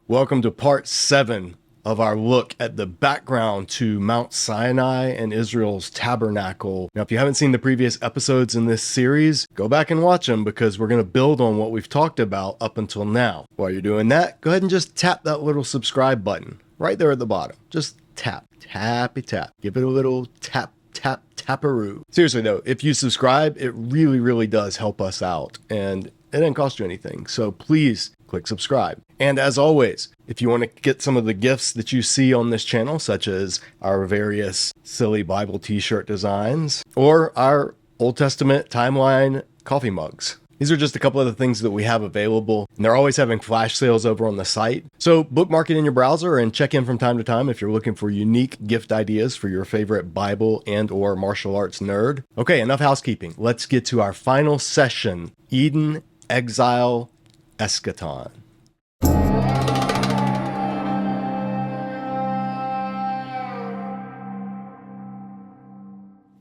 Welcome to part 7 of our look at the background to Mount Sinai and Israel's Tabernacle. Now, if you haven't seen the previous episodes in this series, go back and watch them because we're going to build on what we've talked about up until now. While you're doing that, go ahead and just tap that little subscribe button right there at the bottom. Just tap, tappy tap. Give it a little tap, tap, taparoo. Seriously though, if you subscribe, it really does help us out and it doesn't cost you anything. So please click subscribe. And as always, if you want to get some of the gifts that you see on this channel, such as our various silly Bible t-shirt designs or our Old Testament timeline coffee mugs. These are just a couple of the things that we have available, and they're always having flash sales over on the site. So bookmark it in your browser and check in from time to time if you're looking for unique gift ideas for your favorite Bible and or martial arts nerd. Okay, enough housekeeping. Let's get to our final session, Eden, Exile, Eschaton.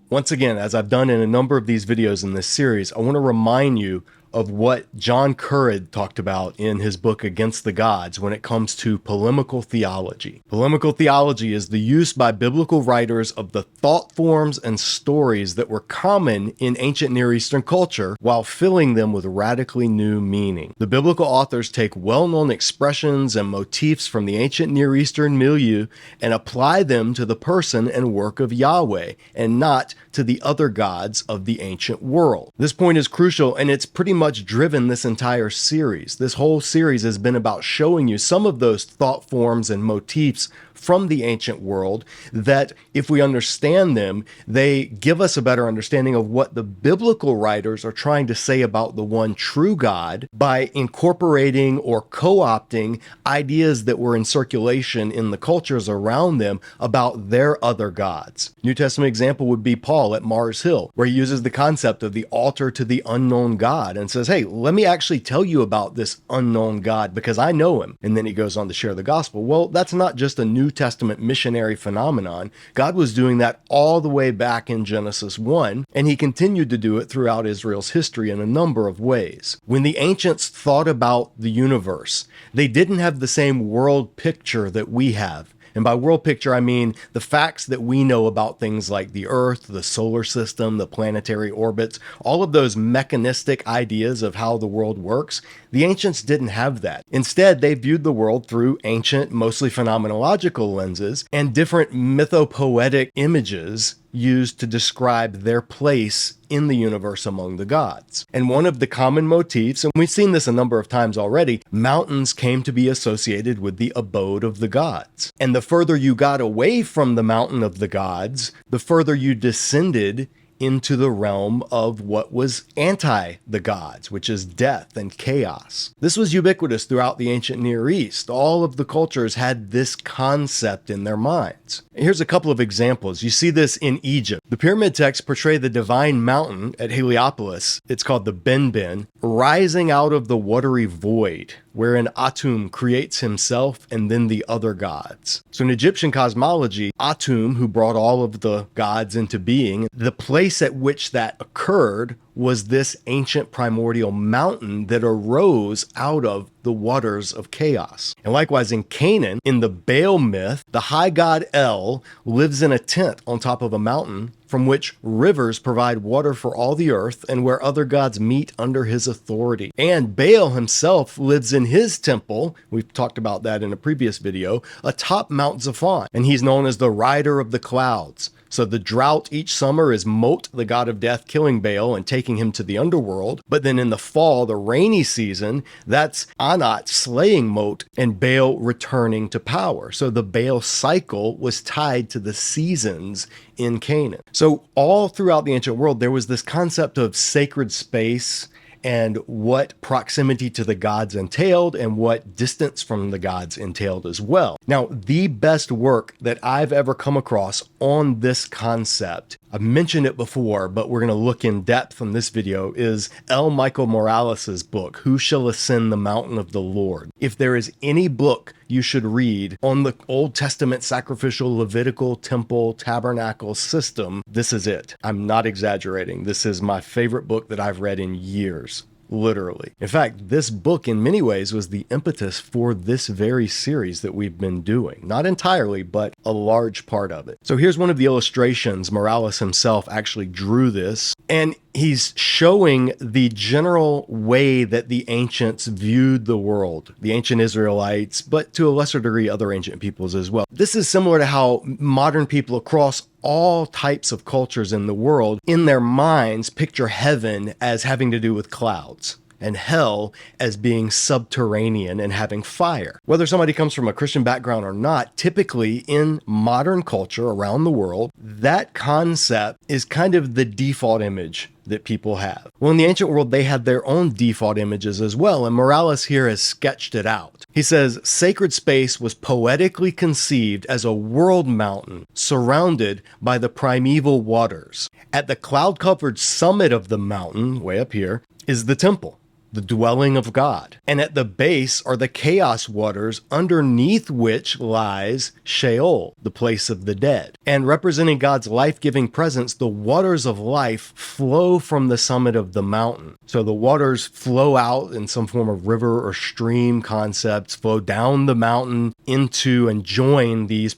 Once again, as I've done in a number of these videos in this series, I want to remind you of what John Currid talked about in his book Against the Gods when it comes to polemical theology. Polemical theology is the use by biblical writers of the thought forms and stories that were common in ancient Near Eastern culture while filling them with radically new meaning. The biblical authors take well-known expressions and motifs from the ancient Near Eastern milieu and apply them to the person and work of Yahweh and not to the other gods of the ancient world. This point is crucial, and it's pretty much driven this entire series. This whole series has been about showing you some of those thought forms and motifs from the ancient world that, if we understand them, they give us a better understanding of what the biblical writers are trying to say about the one true God by incorporating or co-opting ideas that were in circulation in the cultures around them about their other gods. New Testament example would be Paul at Mars Hill, where he uses the concept of the altar to the unknown God and says, hey, let me actually tell you about this unknown God because I know him. And then he goes on to share the gospel. Well, that's not just a New Testament missionary phenomenon. God was doing that all the way back in Genesis 1, and he continued to do it throughout Israel's history in a number of ways. When the ancients thought about the universe, they didn't have the same world picture that we have. And by world picture, I mean the facts that we know about things like the Earth, the solar system, the planetary orbits, all of those mechanistic ideas of how the world works. The ancients didn't have that. Instead, they viewed the world through ancient, mostly phenomenological lenses and different mythopoetic images used to describe their place in the universe among the gods. And one of the common motifs, and we've seen this a number of times already, mountains came to be associated with the abode of the gods. And the further you got away from the mountain of the gods, the further you descended into the realm of what was anti the gods, which is death and chaos. This was ubiquitous throughout the ancient Near East. All of the cultures had this concept in their minds. Here's a couple of examples. You see this in Egypt. The pyramid texts portray the divine mountain at Heliopolis, it's called the Benben, rising out of the watery void, wherein Atum creates himself and then the other gods. So in Egyptian cosmology, Atum, who brought all of the gods into being, the place at which that occurred was this ancient primordial mountain that arose out of the waters of chaos. And likewise in Canaan, in the Baal myth, the high god El lives in a tent on top of a mountain from which rivers provide water for all the earth and where other gods meet under his authority. And Baal himself lives in his temple, we've talked about that in a previous video, atop Mount Zaphon, and he's known as the rider of the clouds. So the drought each summer is Mot, the god of death, killing Baal and taking him to the underworld. But then in the fall, the rainy season, that's Anat slaying Mot and Baal returning to power. So the Baal cycle was tied to the seasons in Canaan. So all throughout the ancient world, there was this concept of sacred space and what proximity to the gods entailed and what distance from the gods entailed as well. Now, the best work that I've ever come across on this concept, I've mentioned it before, but we're going to look in depth in this video, is L. Michael Morales's book, Who Shall Ascend the Mountain of the Lord? If there is any book you should read on the Old Testament sacrificial Levitical temple tabernacle system, this is it. I'm not exaggerating. This is my favorite book that I've read in years. literally. In fact, this book in many ways was the impetus for this very series that we've been doing. Not entirely, but a large part of it. So here's one of the illustrations. Morales himself actually drew this, and he's showing the general way that the ancients viewed the world, the ancient Israelites, but to a lesser degree, other ancient peoples as well. This is similar to how modern people across all types of cultures in the world, in their minds, picture heaven as having to do with clouds, and hell as being subterranean and having fire. Whether somebody comes from a Christian background or not, typically in modern culture around the world, that concept is kind of the default image that people have. Well, in the ancient world, they had their own default images as well, and Morales here has sketched it out. He says, sacred space was poetically conceived as a world mountain surrounded by the primeval waters. At the cloud-covered summit of the mountain, way up here, is the temple, the dwelling of God. And at the base are the chaos waters, underneath which lies Sheol, the place of the dead. And representing God's life-giving presence, the waters of life flow from the summit of the mountain. So the waters flow out in some form of river or stream concepts, flow down the mountain into and join these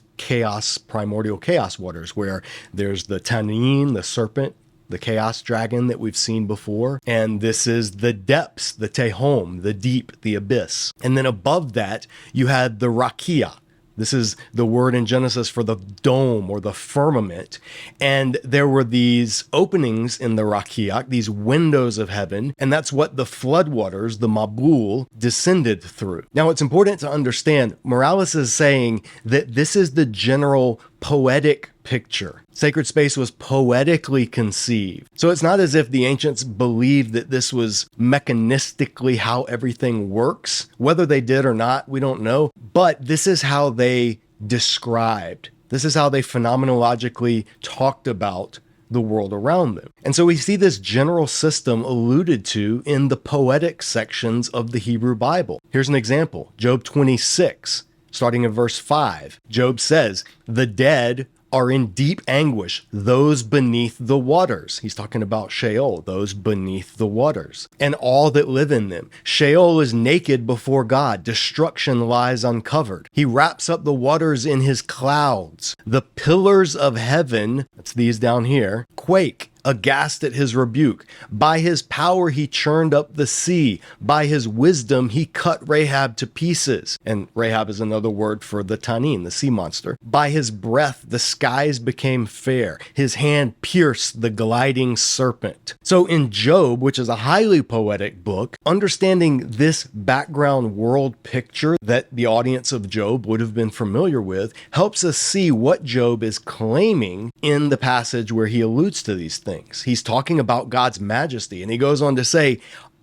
primordial chaos waters, where there's the Tannin, the serpent, the chaos dragon that we've seen before. And this is the depths, the Tehom, the deep, the abyss. And then above that, you had the Rakia. This is the word in Genesis for the dome or the firmament. And there were these openings in the Rakia, these windows of heaven. And that's what the floodwaters, the Mabul, descended through. Now, it's important to understand, Morales is saying that this is the general poetic picture. Sacred space was poetically conceived. So it's not as if the ancients believed that this was mechanistically how everything works. Whether they did or not, we don't know. But this is how they described. This is how they phenomenologically talked about the world around them. And so we see this general system alluded to in the poetic sections of the Hebrew Bible. Here's an example. Job 26, starting in verse 5. Job says, "The dead are in deep anguish, those beneath the waters." He's talking about Sheol, those beneath the waters, and all that live in them. Sheol is naked before God. Destruction lies uncovered. He wraps up the waters in his clouds. The pillars of heaven, that's these down here, quake, aghast at his rebuke. By his power he churned up the sea. By his wisdom he cut Rahab to pieces. And Rahab is another word for the Tannin, the sea monster. By his breath the skies became fair. His hand pierced the gliding serpent. So in Job, which is a highly poetic book, understanding this background world picture that the audience of Job would have been familiar with helps us see what Job is claiming in the passage where he alludes to these things. He's talking about God's majesty, and he goes on to say,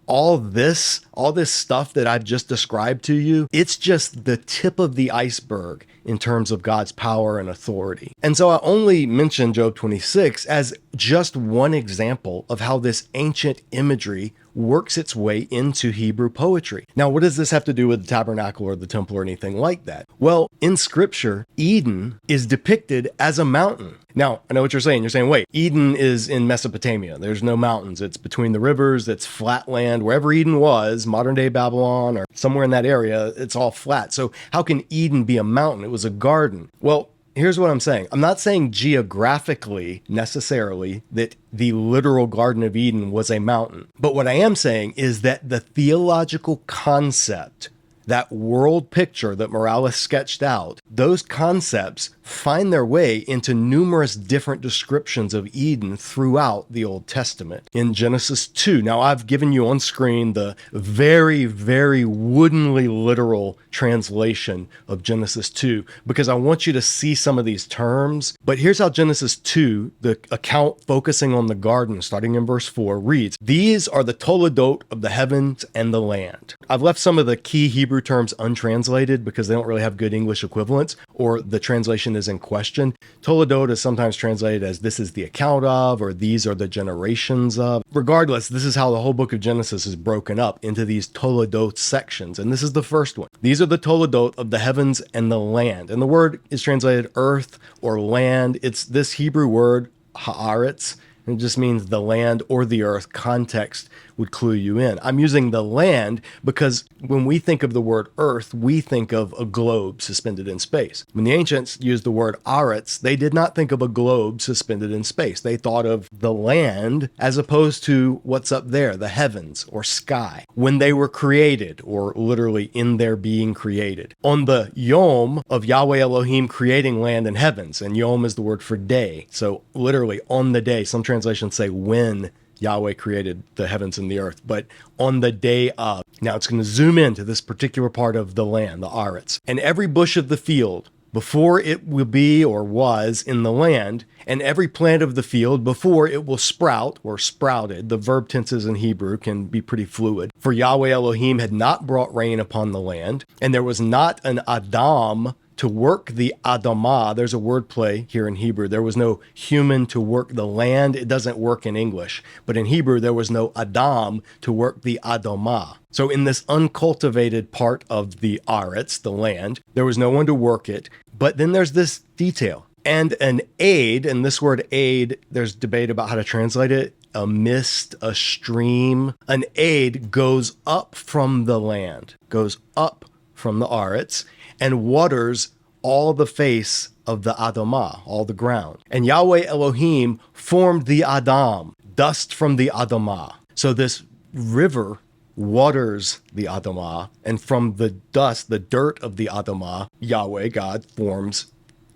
all this stuff that I've just described to you, it's just the tip of the iceberg in terms of God's power and authority. And so I only mention Job 26 as just one example of how this ancient imagery works its way into Hebrew poetry. Now, what does this have to do with the tabernacle or the temple or anything like that? Well, in scripture, Eden is depicted as a mountain. Now, I know what you're saying. You're saying, wait, Eden is in Mesopotamia. There's no mountains. It's between the rivers. It's flat land. Wherever Eden was, modern day Babylon or somewhere in that area, it's all flat. So how can Eden be a mountain? It was a garden. Well, here's what I'm saying. I'm not saying geographically necessarily that the literal Garden of Eden was a mountain. But what I am saying is that the theological concept, that world picture that Morales sketched out, those concepts find their way into numerous different descriptions of Eden throughout the Old Testament. In Genesis 2, now I've given you on screen the very, very woodenly literal translation of Genesis 2 because I want you to see some of these terms. But here's how Genesis 2, the account focusing on the garden, starting in verse 4, reads, "These are the toledot of the heavens and the land." I've left some of the key Hebrew terms untranslated because they don't really have good English equivalents, or the translation is in question. Toledot is sometimes translated as "this is the account of," or "these are the generations of." Regardless, this is how the whole book of Genesis is broken up into these toledot sections, and this is the first one. These are the toledot of the heavens and the land. And the word is translated earth or land. It's this Hebrew word, haaretz. It just means the land or the earth. Context would clue you in. I'm using the land because when we think of the word earth, we think of a globe suspended in space. When the ancients used the word aretz, they did not think of a globe suspended in space. They thought of the land as opposed to what's up there, the heavens or sky, when they were created, or literally in their being created. On the Yom of Yahweh Elohim creating land and heavens, and Yom is the word for day. So literally on the day, some translations say when Yahweh created the heavens and the earth, but on the day of. Now it's going to zoom into this particular part of the land, the Aretz. And every bush of the field, before it will be or was in the land, and every plant of the field before it will sprout or sprouted. The verb tenses in Hebrew can be pretty fluid. For Yahweh Elohim had not brought rain upon the land, and there was not an Adam to work the Adamah. There's a word play here in Hebrew. There was no human to work the land. It doesn't work in English. But in Hebrew, there was no Adam to work the Adamah. So in this uncultivated part of the Aretz, the land, there was no one to work it. But then there's this detail. And an aid, and this word aid, there's debate about how to translate it. A mist, a stream. An aid goes up from the land, goes up from the Aretz, and waters all the face of the Adamah, all the ground. And Yahweh Elohim formed the Adam, dust from the Adamah. So this river waters the Adamah, and from the dust, the dirt of the Adamah, Yahweh, God, forms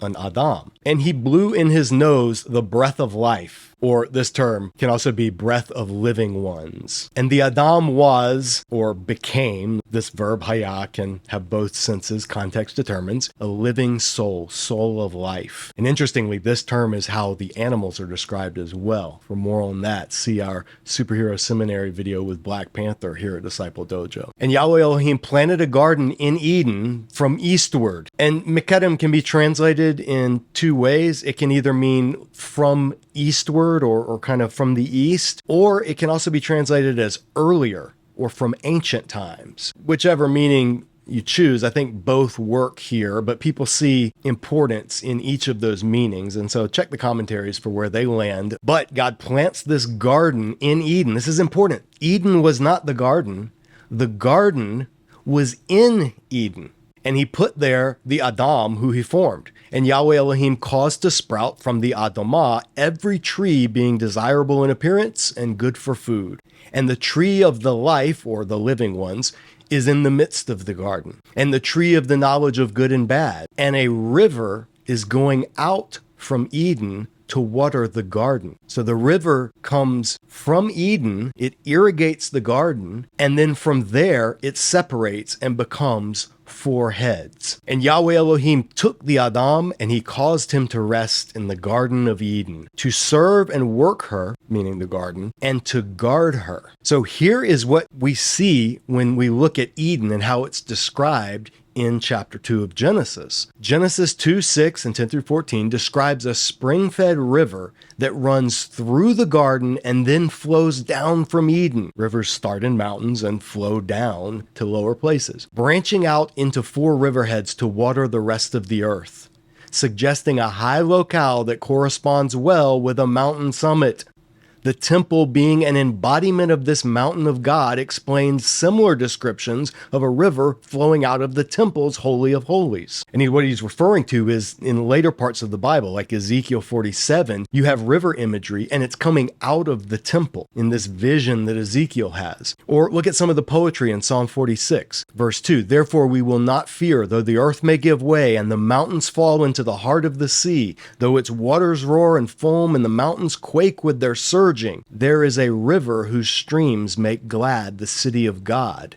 an Adam. And he blew in his nose the breath of life, or this term can also be breath of living ones. And the Adam was, or became, this verb hayah can have both senses, context determines, a living soul, soul of life. And interestingly, this term is how the animals are described as well. For more on that, see our superhero seminary video with Black Panther here at Disciple Dojo. And Yahweh Elohim planted a garden in Eden from eastward. And Mekedem can be translated in two ways. It can either mean from eastward or kind of from the east, or it can also be translated as earlier or from ancient times. Whichever meaning you choose, I think both work here, but people see importance in each of those meanings. And so check the commentaries for where they land. But God plants this garden in Eden. This is important. Eden was not the garden. The garden was in Eden. And he put there the Adam who he formed. And Yahweh Elohim caused to sprout from the Adamah every tree being desirable in appearance and good for food. And the tree of the life, or the living ones, is in the midst of the garden. And the tree of the knowledge of good and bad. And a river is going out from Eden to water the garden. So the river comes from Eden, it irrigates the garden, and then from there it separates and becomes four heads. And Yahweh Elohim took the Adam and he caused him to rest in the Garden of Eden, to serve and work her, meaning the garden, and to guard her. So here is what we see when we look at Eden and how it's described in chapter 2 of Genesis. Genesis 2:6 and 10 through 14 describes a spring-fed river that runs through the garden and then flows down from Eden. Rivers start in mountains and flow down to lower places, branching out into four riverheads to water the rest of the earth, suggesting a high locale that corresponds well with a mountain summit. The temple, being an embodiment of this mountain of God, explains similar descriptions of a river flowing out of the temple's Holy of Holies. And what he's referring to is in later parts of the Bible, like Ezekiel 47, you have river imagery and it's coming out of the temple in this vision that Ezekiel has. Or look at some of the poetry in Psalm 46, verse 2. Therefore we will not fear, though the earth may give way and the mountains fall into the heart of the sea, though its waters roar and foam and the mountains quake with their surge. There is a river whose streams make glad the city of God,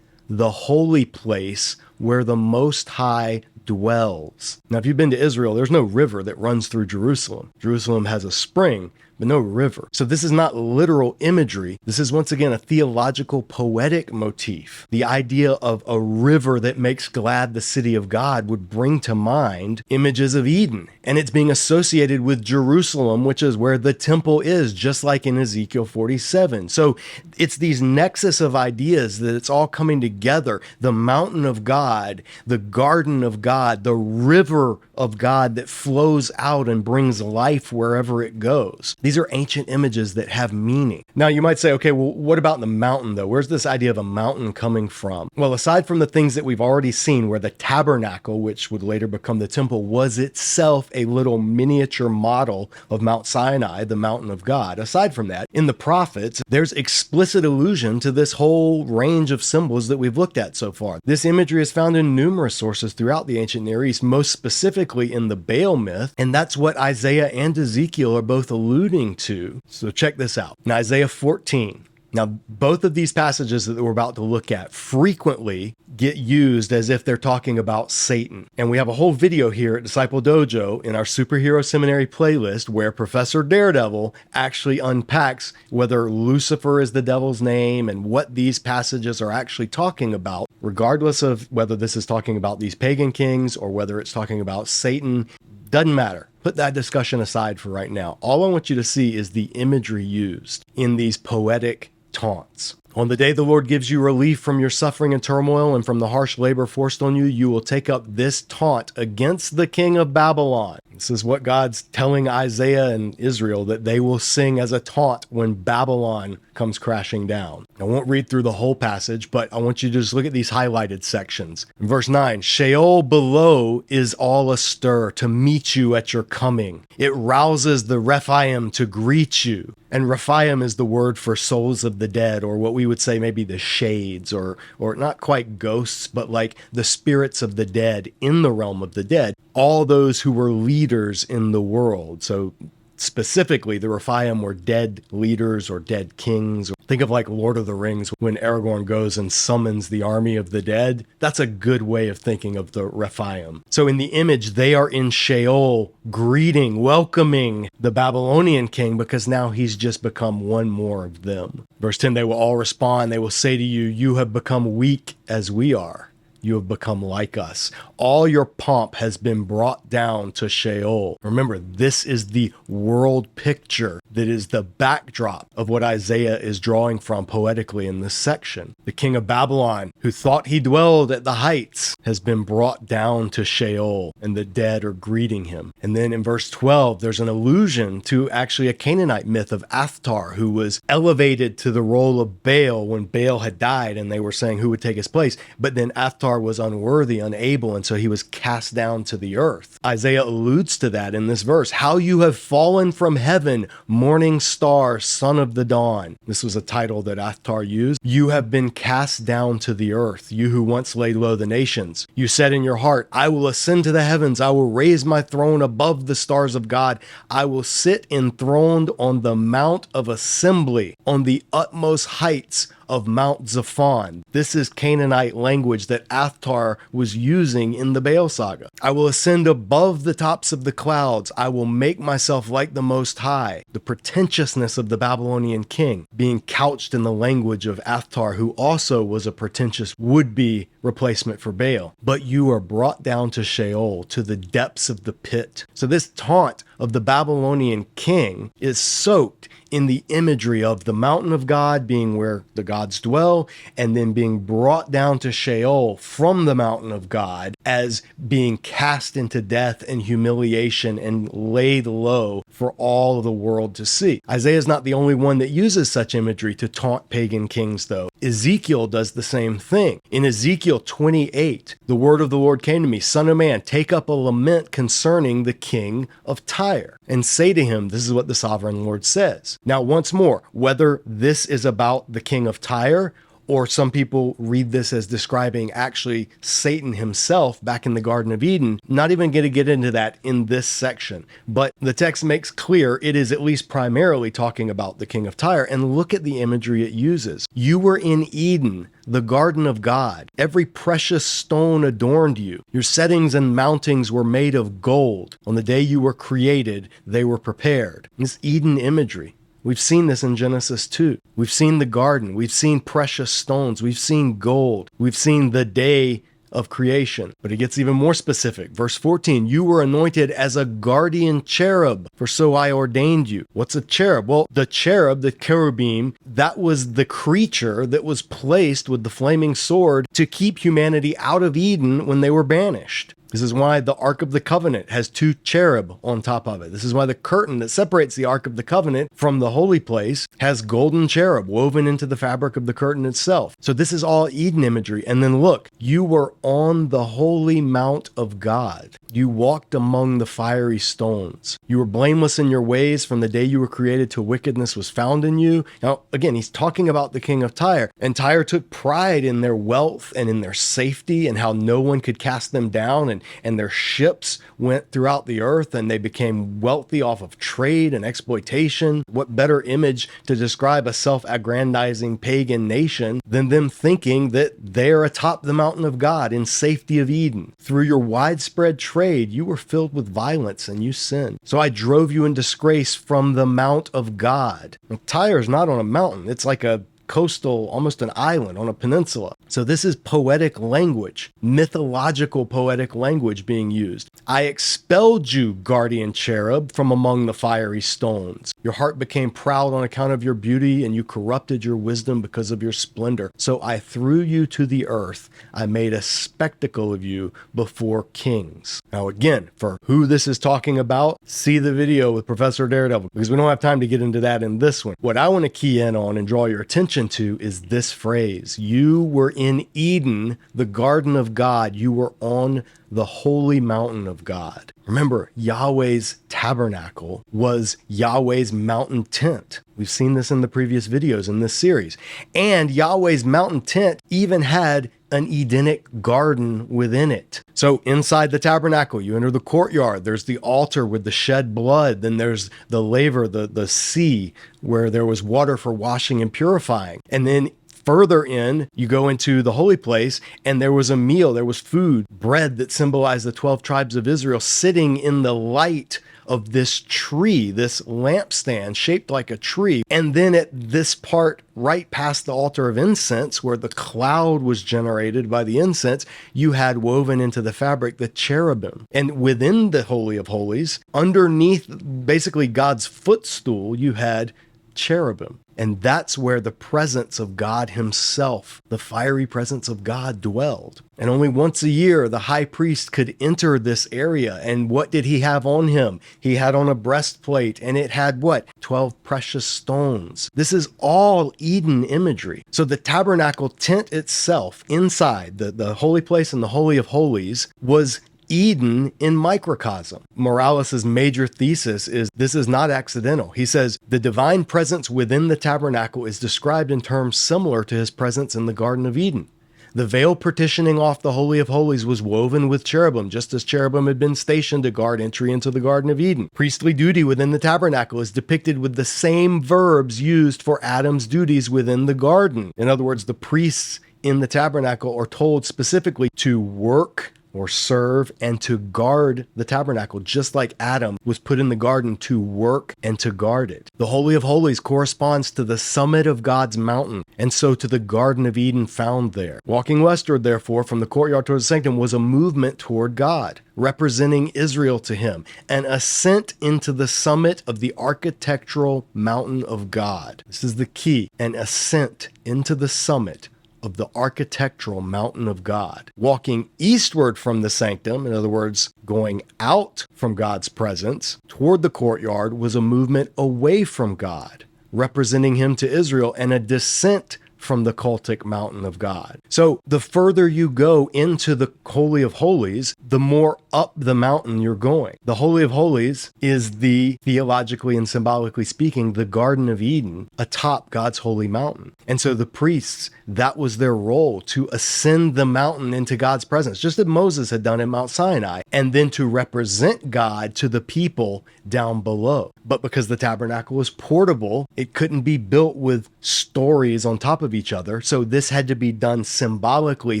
the holy place where the Most High dwells. Now, if you've been to Israel, there's no river that runs through Jerusalem. Jerusalem has a spring, but no river. So this is not literal imagery. This is once again a theological poetic motif. The idea of a river that makes glad the city of God would bring to mind images of Eden. And it's being associated with Jerusalem, which is where the temple is, just like in Ezekiel 47. So it's these nexus of ideas that it's all coming together. The mountain of God, the garden of God, the river of God that flows out and brings life wherever it goes. These These are ancient images that have meaning. Now you might say, okay, well, what about the mountain though? Where's this idea of a mountain coming from? Well, aside from the things that we've already seen, where the tabernacle, which would later become the temple, was itself a little miniature model of Mount Sinai, the mountain of God. Aside from that, in the prophets, there's explicit allusion to this whole range of symbols that we've looked at so far. This imagery is found in numerous sources throughout the ancient Near East, most specifically in the Baal myth, and that's what Isaiah and Ezekiel are both alluding to. So check this out. In Isaiah 14, now, both of these passages that we're about to look at frequently get used as if they're talking about Satan. And we have a whole video here at Disciple Dojo in our Superhero Seminary playlist where Professor Daredevil actually unpacks whether Lucifer is the devil's name and what these passages are actually talking about, regardless of whether this is talking about these pagan kings or whether it's talking about Satan. Doesn't matter. Put that discussion aside for right now. All I want you to see is the imagery used in these poetic taunts. On the day the Lord gives you relief from your suffering and turmoil and from the harsh labor forced on you, you will take up this taunt against the king of Babylon. This is what God's telling Isaiah and Israel that they will sing as a taunt when Babylon comes crashing down. I won't read through the whole passage, but I want you to just look at these highlighted sections. In verse 9, Sheol below is all astir to meet you at your coming. It rouses the Rephaim to greet you. And Rephaim is the word for souls of the dead, or what we would say maybe the shades, or not quite ghosts, but like the spirits of the dead in the realm of the dead. All those who were leaders in the world. So specifically, the Rephaim were dead leaders or dead kings. Think of like Lord of the Rings when Aragorn goes and summons the army of the dead. That's a good way of thinking of the Rephaim. So in the image, they are in Sheol, greeting, welcoming the Babylonian king because now he's just become one more of them. Verse 10, they will all respond. They will say to you, you have become weak as we are. You have become like us. All your pomp has been brought down to Sheol. Remember, this is the world picture that is the backdrop of what Isaiah is drawing from poetically in this section. The king of Babylon, who thought he dwelled at the heights, has been brought down to Sheol, and the dead are greeting him. And then in verse 12, there's an allusion to actually a Canaanite myth of Athtar, who was elevated to the role of Baal when Baal had died, and they were saying who would take his place. But then Athtar was unworthy, unable, and so he was cast down to the earth. Isaiah alludes to that in this verse. How you have fallen from heaven, morning star, son of the dawn. This was a title that Athtar used. You have been cast down to the earth, you who once laid low the nations. You said in your heart, I will ascend to the heavens. I will raise my throne above the stars of God. I will sit enthroned on the mount of assembly, on the utmost heights of Mount Zaphon. This is Canaanite language that Athtar was using in the Baal saga. I will ascend above the tops of the clouds. I will make myself like the Most High. The pretentiousness of the Babylonian king being couched in the language of Athtar, who also was a pretentious would-be replacement for Baal. But you are brought down to Sheol, to the depths of the pit. So this taunt of the Babylonian king is soaked in the imagery of the mountain of God being where the gods dwell, and then being brought down to Sheol from the mountain of God as being cast into death and humiliation and laid low for all of the world to see. Isaiah is not the only one that uses such imagery to taunt pagan kings, though. Ezekiel does the same thing. In Ezekiel 28, the word of the Lord came to me, Son of man, take up a lament concerning the king of Tyre, and say to him, this is what the sovereign Lord says. Now, once more, whether this is about the king of Tyre, or some people read this as describing actually Satan himself back in the Garden of Eden, not even going to get into that in this section. But the text makes clear it is at least primarily talking about the king of Tyre. And look at the imagery it uses. You were in Eden, the garden of God. Every precious stone adorned you. Your settings and mountings were made of gold. On the day you were created, they were prepared. It's Eden imagery. We've seen this in Genesis 2. We've seen the garden. We've seen precious stones. We've seen gold. We've seen the day of creation. But it gets even more specific. Verse 14, you were anointed as a guardian cherub, for so I ordained you. What's a cherub? Well, the cherub, the cherubim, that was the creature that was placed with the flaming sword to keep humanity out of Eden when they were banished. This is why the Ark of the Covenant has 2 cherub on top of it. This is why the curtain that separates the Ark of the Covenant from the holy place has golden cherub woven into the fabric of the curtain itself. So this is all Eden imagery. And then look, you were on the holy mount of God. You walked among the fiery stones. You were blameless in your ways from the day you were created till wickedness was found in you. Now, again, he's talking about the king of Tyre. And Tyre took pride in their wealth and in their safety and how no one could cast them down. And their ships went throughout the earth and they became wealthy off of trade and exploitation. What better image to describe a self-aggrandizing pagan nation than them thinking that they're atop the mountain of God in safety of Eden. Through your widespread trade, you were filled with violence and you sinned. So I drove you in disgrace from the mount of God. And Tyre is not on a mountain. It's like a coastal, almost an island on a peninsula. So this is poetic language, mythological poetic language being used. I expelled you, guardian cherub, from among the fiery stones. Your heart became proud on account of your beauty, and you corrupted your wisdom because of your splendor. So I threw you to the earth. I made a spectacle of you before kings. Now again, for who this is talking about, see the video with Professor Daredevil, because we don't have time to get into that in this one. What I want to key in on and draw your attention to is this phrase. You were in Eden, the garden of God. You were on the holy mountain of God. Remember, Yahweh's tabernacle was Yahweh's mountain tent. We've seen this in the previous videos in this series. And Yahweh's mountain tent even had an Edenic garden within it. So inside the tabernacle, you enter the courtyard. There's the altar with the shed blood. Then there's the laver, the sea, where there was water for washing and purifying. And then further in, you go into the holy place, and there was a meal, there was food, bread that symbolized the 12 tribes of Israel sitting in the light of this tree, this lampstand shaped like a tree. And then at this part, right past the altar of incense, where the cloud was generated by the incense, you had woven into the fabric the cherubim. And within the Holy of Holies, underneath basically God's footstool, you had cherubim. And that's where the presence of God himself, the fiery presence of God, dwelled. And only once a year, the high priest could enter this area. And what did he have on him? He had on a breastplate, and it had what? 12 precious stones. This is all Eden imagery. So the tabernacle tent itself, inside the holy place and the Holy of Holies, was Eden in microcosm. Morales' major thesis is this is not accidental. He says the divine presence within the tabernacle is described in terms similar to his presence in the Garden of Eden. The veil partitioning off the Holy of Holies was woven with cherubim, just as cherubim had been stationed to guard entry into the Garden of Eden. Priestly duty within the tabernacle is depicted with the same verbs used for Adam's duties within the garden. In other words, the priests in the tabernacle are told specifically to work or serve and to guard the tabernacle, just like Adam was put in the garden to work and to guard it. The Holy of Holies corresponds to the summit of God's mountain, and so to the Garden of Eden found there. Walking westward, therefore, from the courtyard toward the sanctum was a movement toward God, representing Israel to him, an ascent into the summit of the architectural mountain of God. This is the key, an ascent into the summit of the architectural mountain of God. Walking eastward from the sanctum, in other words, going out from God's presence toward the courtyard, was a movement away from God, representing him to Israel, and a descent from the cultic mountain of God. So the further you go into the Holy of Holies, the more up the mountain you're going. The Holy of Holies is the, theologically and symbolically speaking, the Garden of Eden atop God's holy mountain. And so the priests, that was their role, to ascend the mountain into God's presence, just as Moses had done in Mount Sinai, and then to represent God to the people down below. But because the tabernacle was portable, it couldn't be built with stories on top of each other. So this had to be done symbolically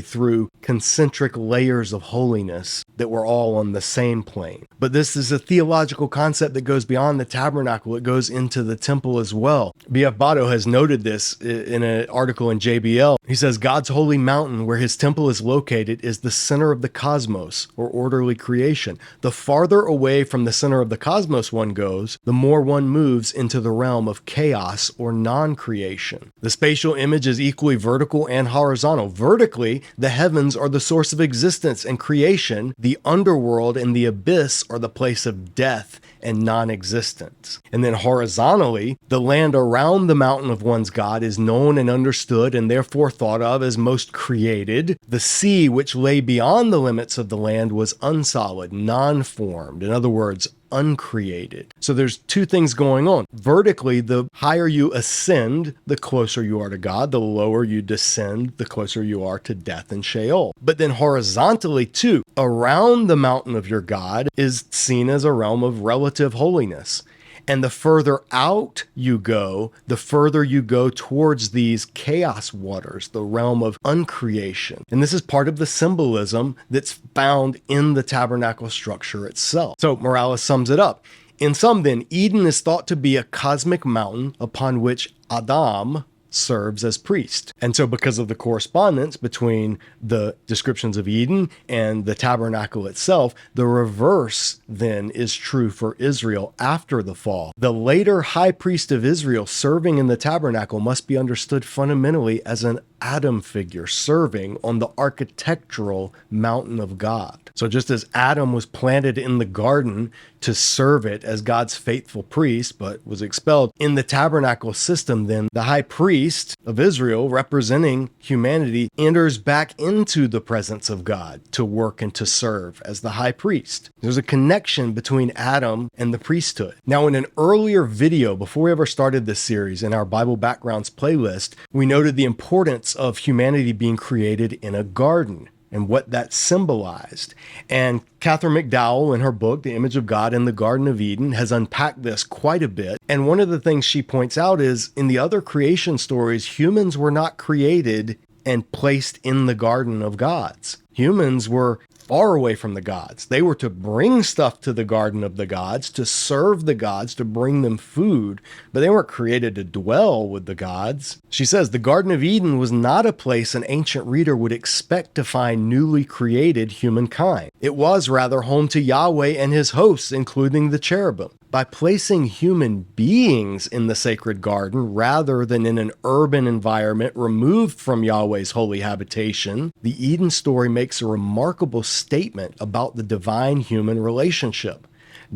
through concentric layers of holiness that were all on the same plane. But this is a theological concept that goes beyond the tabernacle. It goes into the temple as well. B.F. Botto has noted this in an article in JBL. He says, God's holy mountain, where his temple is located, is the center of the cosmos, or orderly creation. The farther away from the center of the cosmos one goes, the more one moves into the realm of chaos or non-creation. The spatial image is equally vertical and horizontal. Vertically, the heavens are the source of existence and creation. The the underworld and the abyss are the place of death and non-existence. And then horizontally, the land around the mountain of one's God is known and understood and therefore thought of as most created. The sea, which lay beyond the limits of the land, was unsolid, non-formed. In other words, uncreated. So there's two things going on. Vertically, the higher you ascend, the closer you are to God. The lower you descend, the closer you are to death and Sheol. But then horizontally too, around the mountain of your God is seen as a realm of relative holiness. And the further out you go, the further you go towards these chaos waters, the realm of uncreation. And this is part of the symbolism that's found in the tabernacle structure itself. So Morales sums it up. In sum then, Eden is thought to be a cosmic mountain upon which Adam serves as priest. And so because of the correspondence between the descriptions of Eden and the tabernacle itself, the reverse then is true for Israel after the fall. The later high priest of Israel serving in the tabernacle must be understood fundamentally as an Adam figure serving on the architectural mountain of God. So just as Adam was planted in the garden to serve it as God's faithful priest, but was expelled in the tabernacle system, then the high priest of Israel, representing humanity, enters back into the presence of God to work and to serve as the high priest. There's a connection between Adam and the priesthood. Now, in an earlier video, before we ever started this series, in our Bible Backgrounds playlist, we noted the importance of humanity being created in a garden and what that symbolized. And Catherine McDowell, in her book, The Image of God in the Garden of Eden, has unpacked this quite a bit. And one of the things she points out is in the other creation stories, humans were not created and placed in the garden of gods. Humans were far away from the gods. They were to bring stuff to the garden of the gods, to serve the gods, to bring them food, but they weren't created to dwell with the gods. She says the Garden of Eden was not a place an ancient reader would expect to find newly created humankind. It was rather home to Yahweh and his hosts, including the cherubim. By placing human beings in the sacred garden rather than in an urban environment removed from Yahweh's holy habitation, the Eden story makes a remarkable statement about the divine-human relationship.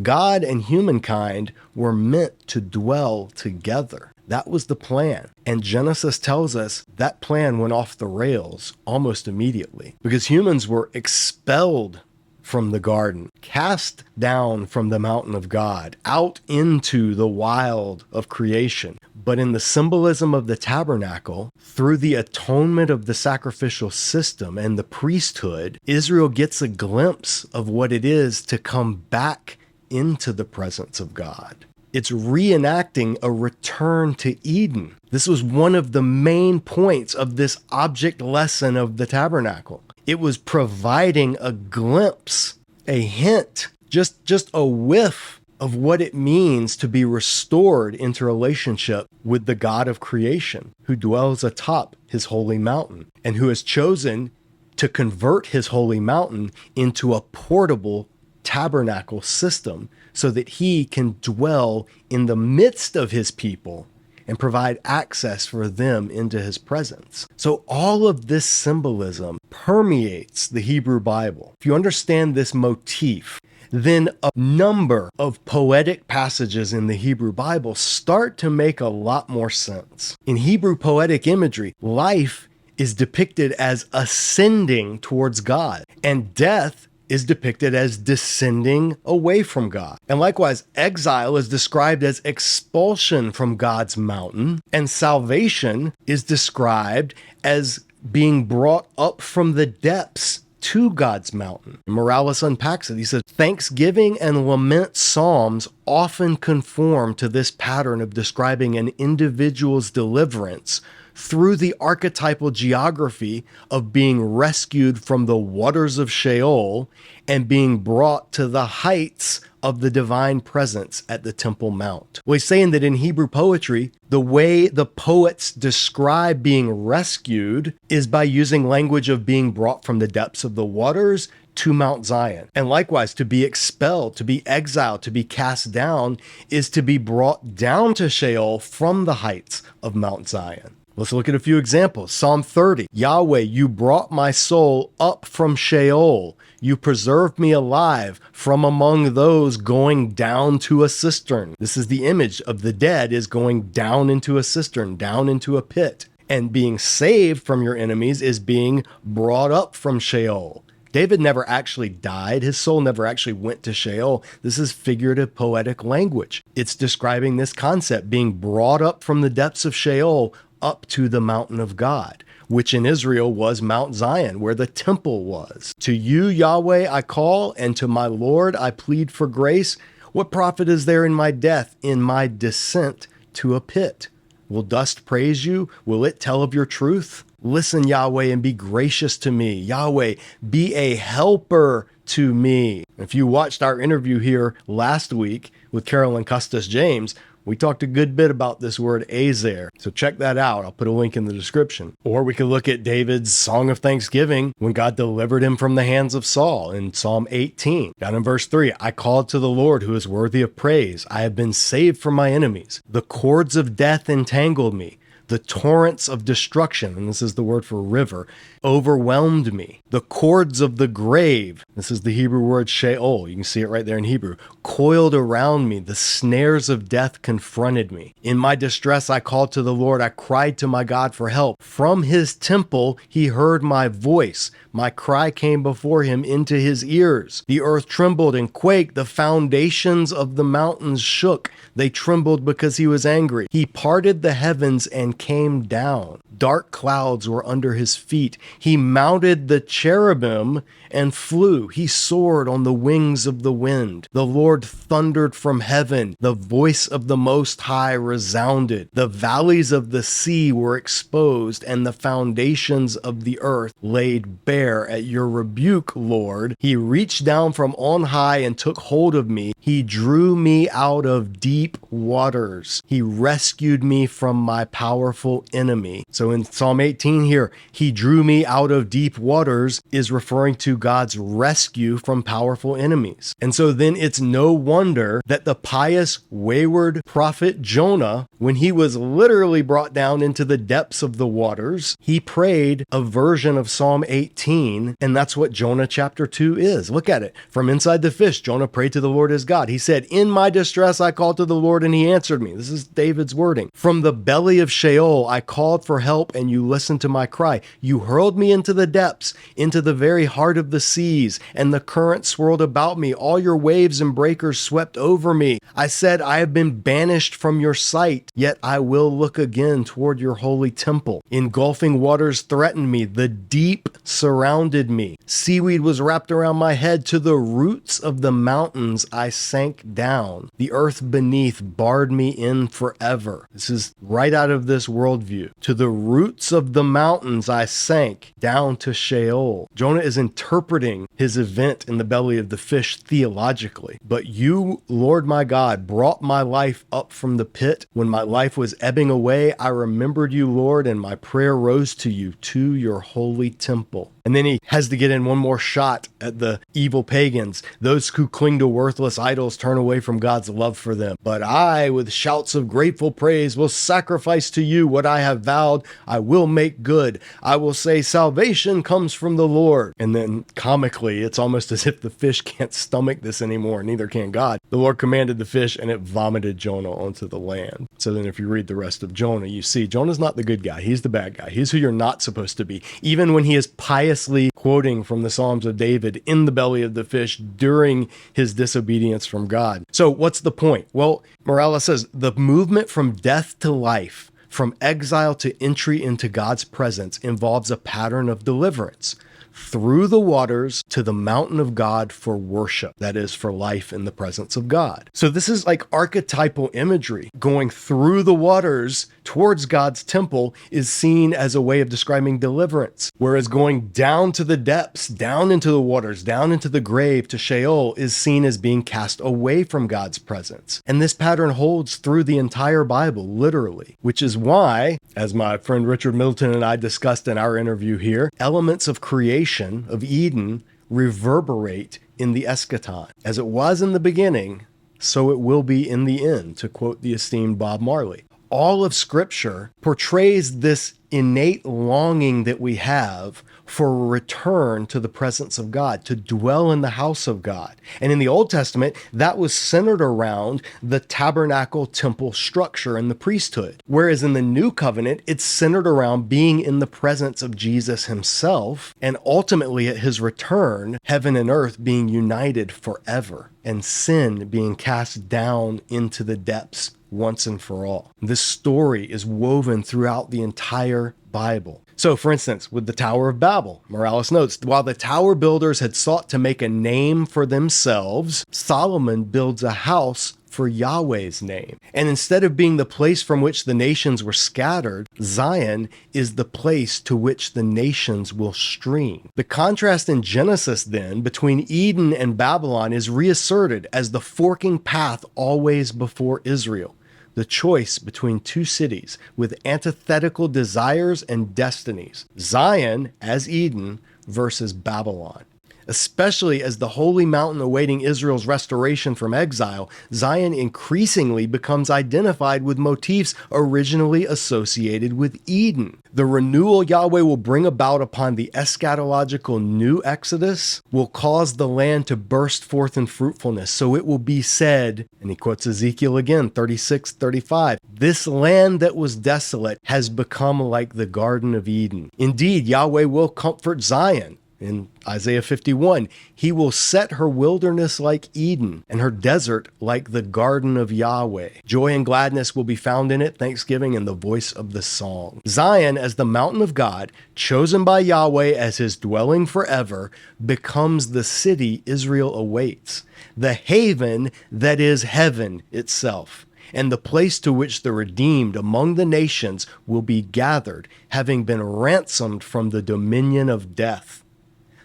God and humankind were meant to dwell together. That was the plan. And Genesis tells us that plan went off the rails almost immediately because humans were expelled from the garden, cast down from the mountain of God, out into the wild of creation. But in the symbolism of the tabernacle, through the atonement of the sacrificial system and the priesthood, Israel gets a glimpse of what it is to come back into the presence of God. It's reenacting a return to Eden. This was one of the main points of this object lesson of the tabernacle. It was providing a glimpse, a hint, just a whiff of what it means to be restored into relationship with the God of creation, who dwells atop his holy mountain and who has chosen to convert his holy mountain into a portable tabernacle system so that he can dwell in the midst of his people and provide access for them into his presence. So all of this symbolism permeates the Hebrew Bible. If you understand this motif, then a number of poetic passages in the Hebrew Bible start to make a lot more sense. In Hebrew poetic imagery, life is depicted as ascending towards God, and death is depicted as descending away from God. And likewise, exile is described as expulsion from God's mountain, and salvation is described as being brought up from the depths to God's mountain. Morales unpacks it. He says, thanksgiving and lament psalms often conform to this pattern of describing an individual's deliverance through the archetypal geography of being rescued from the waters of Sheol and being brought to the heights of the divine presence at the Temple Mount. Well, he's saying that in Hebrew poetry, the way the poets describe being rescued is by using language of being brought from the depths of the waters to Mount Zion. And likewise, to be expelled, to be exiled, to be cast down is to be brought down to Sheol from the heights of Mount Zion. Let's look at a few examples. Psalm 30, Yahweh, you brought my soul up from Sheol. You preserved me alive from among those going down to a cistern. This is the image of the dead is going down into a cistern, down into a pit. And being saved from your enemies is being brought up from Sheol. David never actually died. His soul never actually went to Sheol. This is figurative poetic language. It's describing this concept, being brought up from the depths of Sheol up to the mountain of God, which in Israel was Mount Zion, where the temple was. To you, Yahweh, I call, and to my Lord I plead for grace. What profit is there in my death, in my descent to a pit? Will dust praise you? Will it tell of your truth? Listen, Yahweh, and be gracious to me. Yahweh, be a helper to me. If you watched our interview here last week with Carolyn Custis James, we talked a good bit about this word azer. So check that out. I'll put a link in the description. Or we could look at David's Song of Thanksgiving when God delivered him from the hands of Saul in Psalm 18. Down in verse 3, I called to the Lord who is worthy of praise. I have been saved from my enemies. The cords of death entangled me. The torrents of destruction, and this is the word for river, overwhelmed me. The cords of the grave, this is the Hebrew word Sheol, you can see it right there in Hebrew, coiled around me. The snares of death confronted me. In my distress, I called to the Lord. I cried to my God for help. From his temple, he heard my voice. My cry came before him into his ears. The earth trembled and quaked. The foundations of the mountains shook. They trembled because he was angry. He parted the heavens and came down. Dark clouds were under his feet. He mounted the cherubim and flew. He soared on the wings of the wind. The Lord thundered from heaven. The voice of the Most High resounded. The valleys of the sea were exposed, and the foundations of the earth laid bare at your rebuke, Lord. He reached down from on high and took hold of me. He drew me out of deep waters. He rescued me from my powerful enemy. So in Psalm 18 here, he drew me out of deep waters is referring to God's rescue from powerful enemies. And so then it's no wonder that the pious, wayward prophet Jonah, when he was literally brought down into the depths of the waters, he prayed a version of Psalm 18, and that's what Jonah chapter 2 is. Look at it. From inside the fish, Jonah prayed to the Lord his God. He said, in my distress I called to the Lord, and he answered me. This is David's wording. From the belly of Sheol I called for help, and you listened to my cry. You hurled me into the depths, into the very heart of the seas, and the current swirled about me. All your waves and breakers swept over me. I said, I have been banished from your sight, yet I will look again toward your holy temple. Engulfing waters threatened me. The deep surrounded me. Seaweed was wrapped around my head. To the roots of the mountains I sank down. The earth beneath barred me in forever. This is right out of this worldview. To the roots of the mountains I sank down to Sheol. Jonah is interpreting his event in the belly of the fish theologically. But you, Lord my God, brought my life up from the pit. When my life was ebbing away, I remembered you, Lord, and my prayer rose to you, to your holy temple. And then he has to get in one more shot at the evil pagans. Those who cling to worthless idols turn away from God's love for them. But I, with shouts of grateful praise, will sacrifice to you what I have vowed. I will make good. I will say, salvation comes from the Lord. And then comically, it's almost as if the fish can't stomach this anymore, neither can God. The Lord commanded the fish, and it vomited Jonah onto the land. So then if you read the rest of Jonah, you see Jonah's not the good guy. He's the bad guy. He's who you're not supposed to be. Even when he is piously quoting from the Psalms of David in the belly of the fish during his disobedience from God. So what's the point? Well, Morales says the movement from death to life, from exile to entry into God's presence, involves a pattern of deliverance through the waters to the mountain of God for worship, that is, for life in the presence of God. So this is like archetypal imagery. Going through the waters towards God's temple is seen as a way of describing deliverance, whereas going down to the depths, down into the waters, down into the grave to Sheol is seen as being cast away from God's presence. And this pattern holds through the entire Bible, literally, which is why, as my friend Richard Middleton and I discussed in our interview here, elements of creation of Eden reverberate in the eschaton. As it was in the beginning, so it will be in the end, to quote the esteemed Bob Marley. All of Scripture portrays this innate longing that we have for a return to the presence of God, to dwell in the house of God. And in the Old Testament, that was centered around the tabernacle temple structure and the priesthood. Whereas in the New Covenant, it's centered around being in the presence of Jesus himself, and ultimately at his return, heaven and earth being united forever, and sin being cast down into the depths once and for all. This story is woven throughout the entire Bible. So, for instance, with the Tower of Babel, Morales notes, while the tower builders had sought to make a name for themselves, Solomon builds a house for Yahweh's name. And instead of being the place from which the nations were scattered, Zion is the place to which the nations will stream. The contrast in Genesis, then, between Eden and Babylon is reasserted as the forking path always before Israel. The choice between two cities with antithetical desires and destinies. Zion as Eden versus Babylon. Especially as the holy mountain awaiting Israel's restoration from exile, Zion increasingly becomes identified with motifs originally associated with Eden. The renewal Yahweh will bring about upon the eschatological new Exodus will cause the land to burst forth in fruitfulness. So it will be said, and he quotes Ezekiel again, 36:35, this land that was desolate has become like the Garden of Eden. Indeed, Yahweh will comfort Zion. In Isaiah 51, he will set her wilderness like Eden and her desert like the garden of Yahweh. Joy and gladness will be found in it, thanksgiving and the voice of the song. Zion, as the mountain of God, chosen by Yahweh as his dwelling forever, becomes the city Israel awaits, the haven that is heaven itself, and the place to which the redeemed among the nations will be gathered, having been ransomed from the dominion of death.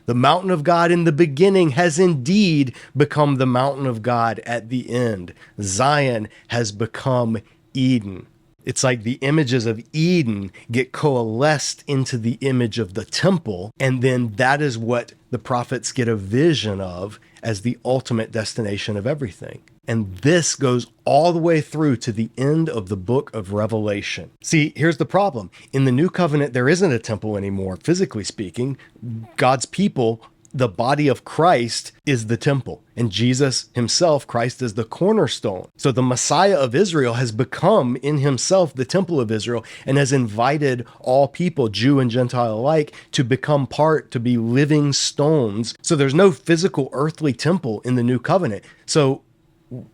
The mountain of God in the beginning has indeed become the mountain of God at the end. Zion has become Eden. It's like the images of Eden get coalesced into the image of the temple, and then that is what the prophets get a vision of as the ultimate destination of everything. And this goes all the way through to the end of the book of Revelation. See, here's the problem. In the new covenant, there isn't a temple anymore, physically speaking. God's people, the body of Christ, is the temple. And Jesus himself, Christ, is the cornerstone. So the Messiah of Israel has become in himself the temple of Israel and has invited all people, Jew and Gentile alike, to become part, to be living stones. So there's no physical earthly temple in the new covenant. So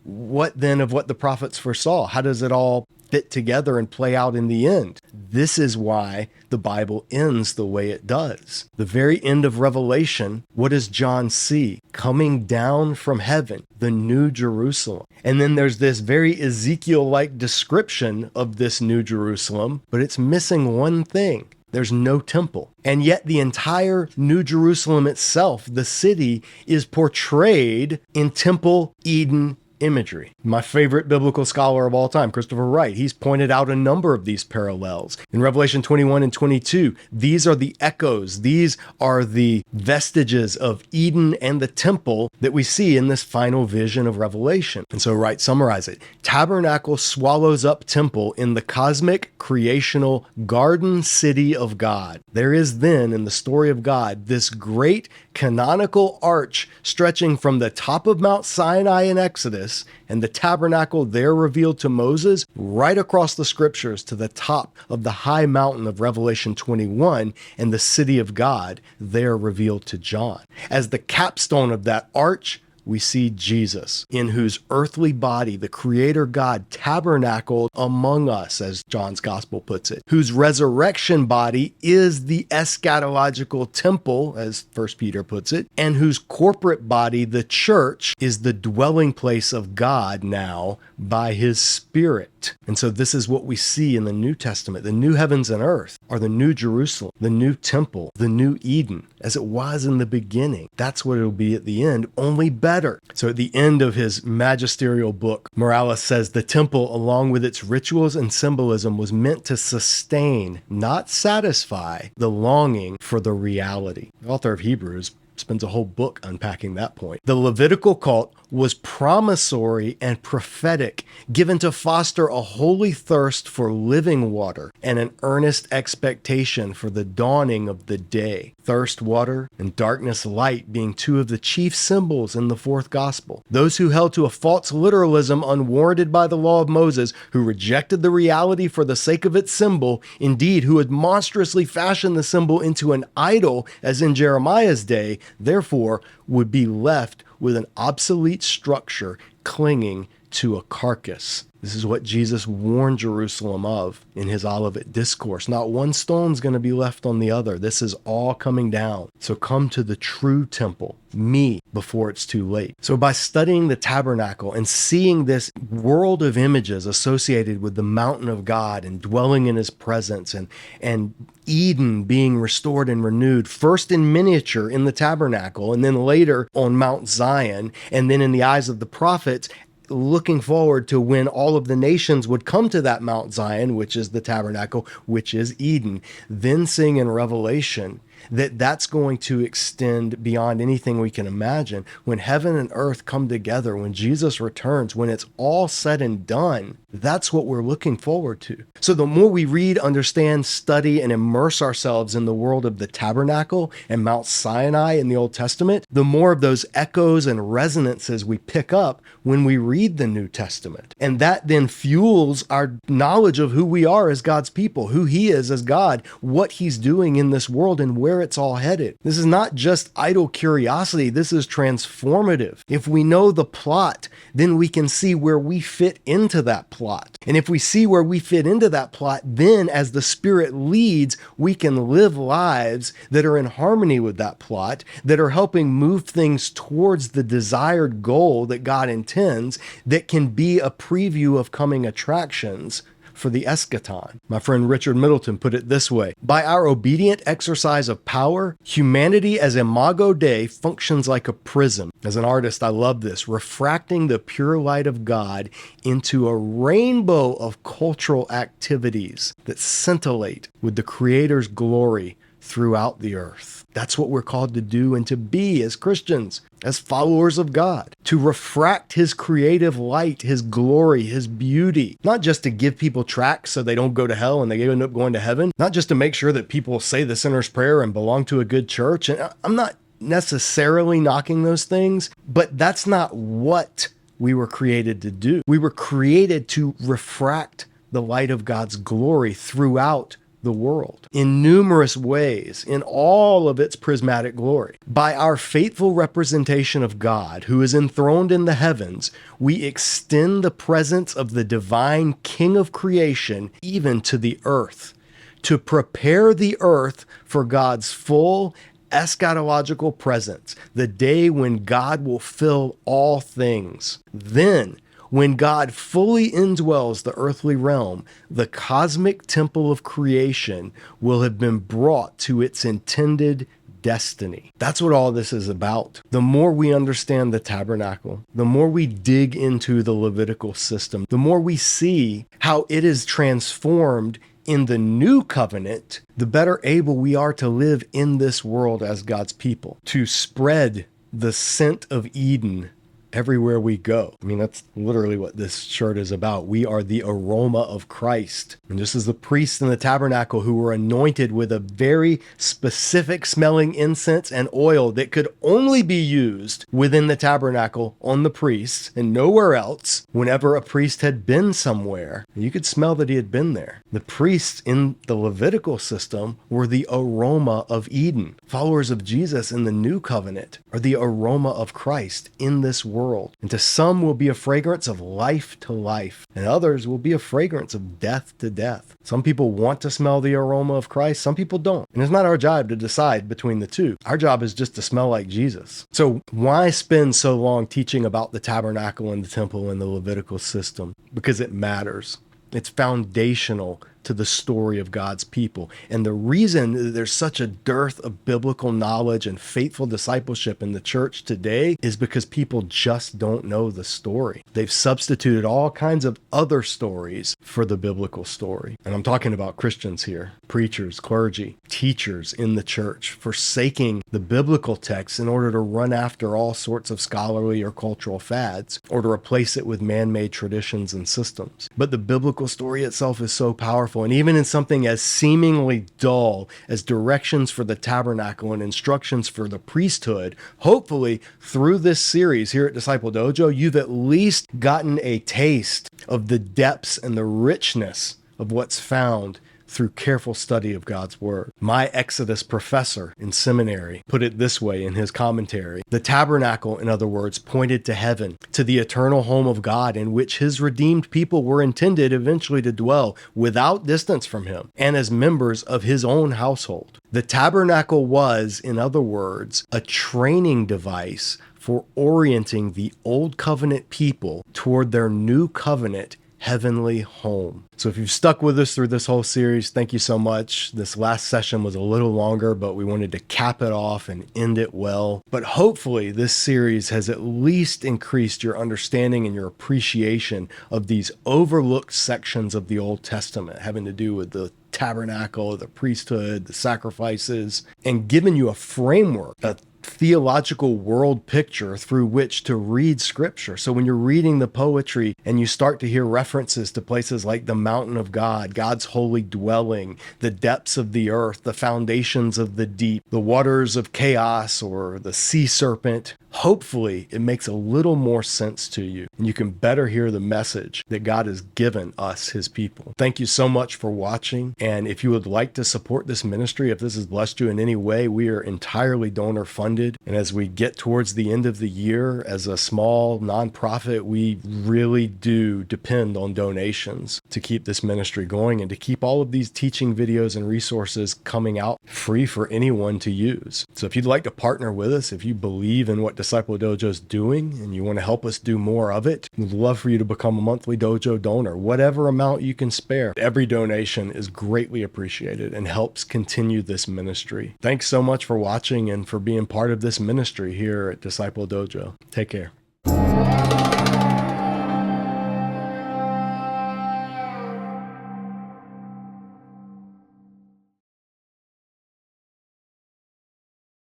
what then of what the prophets foresaw? How does it all fit together and play out in the end? This is why the Bible ends the way it does. The very end of Revelation, what does John see? Coming down from heaven, the New Jerusalem. And then there's this very Ezekiel-like description of this New Jerusalem, but it's missing one thing. There's no temple. And yet the entire New Jerusalem itself, the city, is portrayed in Temple Eden imagery. My favorite biblical scholar of all time, Christopher Wright, he's pointed out a number of these parallels. In Revelation 21 and 22, these are the echoes, these are the vestiges of Eden and the temple that we see in this final vision of Revelation. And so Wright summarizes it. Tabernacle swallows up temple in the cosmic creational garden city of God. There is then, in the story of God, this great canonical arch stretching from the top of Mount Sinai in Exodus and the tabernacle there revealed to Moses right across the scriptures to the top of the high mountain of Revelation 21 and the city of God there revealed to John. As the capstone of that arch, we see Jesus, in whose earthly body the Creator God tabernacled among us, as John's Gospel puts it, whose resurrection body is the eschatological temple, as 1 Peter puts it, and whose corporate body, the church, is the dwelling place of God now by his Spirit. And so this is what we see in the New Testament. The new heavens and earth are the new Jerusalem, the new temple, the new Eden, as it was in the beginning. That's what it'll be at the end, only better. So at the end of his magisterial book, Morales says the temple, along with its rituals and symbolism, was meant to sustain, not satisfy, the longing for the reality. The author of Hebrews spends a whole book unpacking that point. The Levitical cult was promissory and prophetic, given to foster a holy thirst for living water and an earnest expectation for the dawning of the day. Thirst water and darkness light being two of the chief symbols in the fourth gospel. Those who held to a false literalism unwarranted by the law of Moses, who rejected the reality for the sake of its symbol, indeed, who had monstrously fashioned the symbol into an idol, as in Jeremiah's day, therefore would be left with an obsolete structure clinging to a carcass. This is what Jesus warned Jerusalem of in his Olivet Discourse. Not one stone's going to be left on the other. This is all coming down. So come to the true temple, me, before it's too late. So by studying the tabernacle and seeing this world of images associated with the mountain of God and dwelling in his presence and Eden being restored and renewed, first in miniature in the tabernacle, and then later on Mount Zion, and then in the eyes of the prophets, looking forward to when all of the nations would come to that Mount Zion, which is the tabernacle, which is Eden, then seeing in Revelation that that's going to extend beyond anything we can imagine. When heaven and earth come together, when Jesus returns, when it's all said and done, that's what we're looking forward to. So the more we read, understand, study, and immerse ourselves in the world of the tabernacle and Mount Sinai in the Old Testament, the more of those echoes and resonances we pick up when we read the New Testament. And that then fuels our knowledge of who we are as God's people, who he is as God, what he's doing in this world, and where it's all headed. This is not just idle curiosity. This is transformative. If we know the plot, then we can see where we fit into that plot. And if we see where we fit into that plot, then as the Spirit leads, we can live lives that are in harmony with that plot, that are helping move things towards the desired goal that God intends, that can be a preview of coming attractions for the eschaton. My friend Richard Middleton put it this way: by our obedient exercise of power, humanity as imago Dei functions like a prism. As an artist, I love this, refracting the pure light of God into a rainbow of cultural activities that scintillate with the Creator's glory throughout the earth. That's what we're called to do and to be as Christians, as followers of God, to refract his creative light, his glory, his beauty, not just to give people tracts so they don't go to hell and they end up going to heaven, not just to make sure that people say the sinner's prayer and belong to a good church. And I'm not necessarily knocking those things, but that's not what we were created to do. We were created to refract the light of God's glory throughout the world in numerous ways, in all of its prismatic glory. By our faithful representation of God, who is enthroned in the heavens, we extend the presence of the divine King of creation even to the earth, to prepare the earth for God's full eschatological presence, the day when God will fill all things. Then, when God fully indwells the earthly realm, the cosmic temple of creation will have been brought to its intended destiny. That's what all this is about. The more we understand the tabernacle, the more we dig into the Levitical system, the more we see how it is transformed in the new covenant, the better able we are to live in this world as God's people, to spread the scent of Eden everywhere we go. I mean, that's literally what this shirt is about. We are the aroma of Christ. And just as the priests in the tabernacle who were anointed with a very specific smelling incense and oil that could only be used within the tabernacle on the priests and nowhere else, whenever a priest had been somewhere, you could smell that he had been there. The priests in the Levitical system were the aroma of Eden. Followers of Jesus in the new covenant are the aroma of Christ in this world. And to some will be a fragrance of life to life, and others will be a fragrance of death to death. Some people want to smell the aroma of Christ, some people don't. And it's not our job to decide between the two. Our job is just to smell like Jesus. So why spend so long teaching about the tabernacle and the temple and the Levitical system? Because it matters. It's foundational to the story of God's people. And the reason there's such a dearth of biblical knowledge and faithful discipleship in the church today is because people just don't know the story. They've substituted all kinds of other stories for the biblical story. And I'm talking about Christians here, preachers, clergy, teachers in the church, forsaking the biblical text in order to run after all sorts of scholarly or cultural fads, or to replace it with man-made traditions and systems. But the biblical story itself is so powerful, and even in something as seemingly dull as directions for the tabernacle and instructions for the priesthood, hopefully through this series here at Disciple Dojo, you've at least gotten a taste of the depths and the richness of what's found through careful study of God's Word. My Exodus professor in seminary put it this way in his commentary: the tabernacle, in other words, pointed to heaven, to the eternal home of God in which his redeemed people were intended eventually to dwell without distance from him and as members of his own household. The tabernacle was, in other words, a training device for orienting the old covenant people toward their new covenant heavenly home. So if you've stuck with us through this whole series, thank you so much. This last session was a little longer, but we wanted to cap it off and end it well. But hopefully this series has at least increased your understanding and your appreciation of these overlooked sections of the Old Testament having to do with the tabernacle, the priesthood, the sacrifices, and given you a framework, a theological world picture through which to read scripture. So when you're reading the poetry and you start to hear references to places like the mountain of God, God's holy dwelling, the depths of the earth, the foundations of the deep, the waters of chaos, or the sea serpent, hopefully it makes a little more sense to you and you can better hear the message that God has given us, his people. Thank you so much for watching. And if you would like to support this ministry, if this has blessed you in any way, we are entirely donor funded. And as we get towards the end of the year as a small nonprofit, we really do depend on donations to keep this ministry going and to keep all of these teaching videos and resources coming out free for anyone to use. So if you'd like to partner with us, if you believe in what Disciple Dojo is doing and you want to help us do more of it, we'd love for you to become a monthly Dojo donor, whatever amount you can spare. Every donation is greatly appreciated and helps continue this ministry. Thanks so much for watching and for being part of this ministry here at Disciple Dojo. Take care.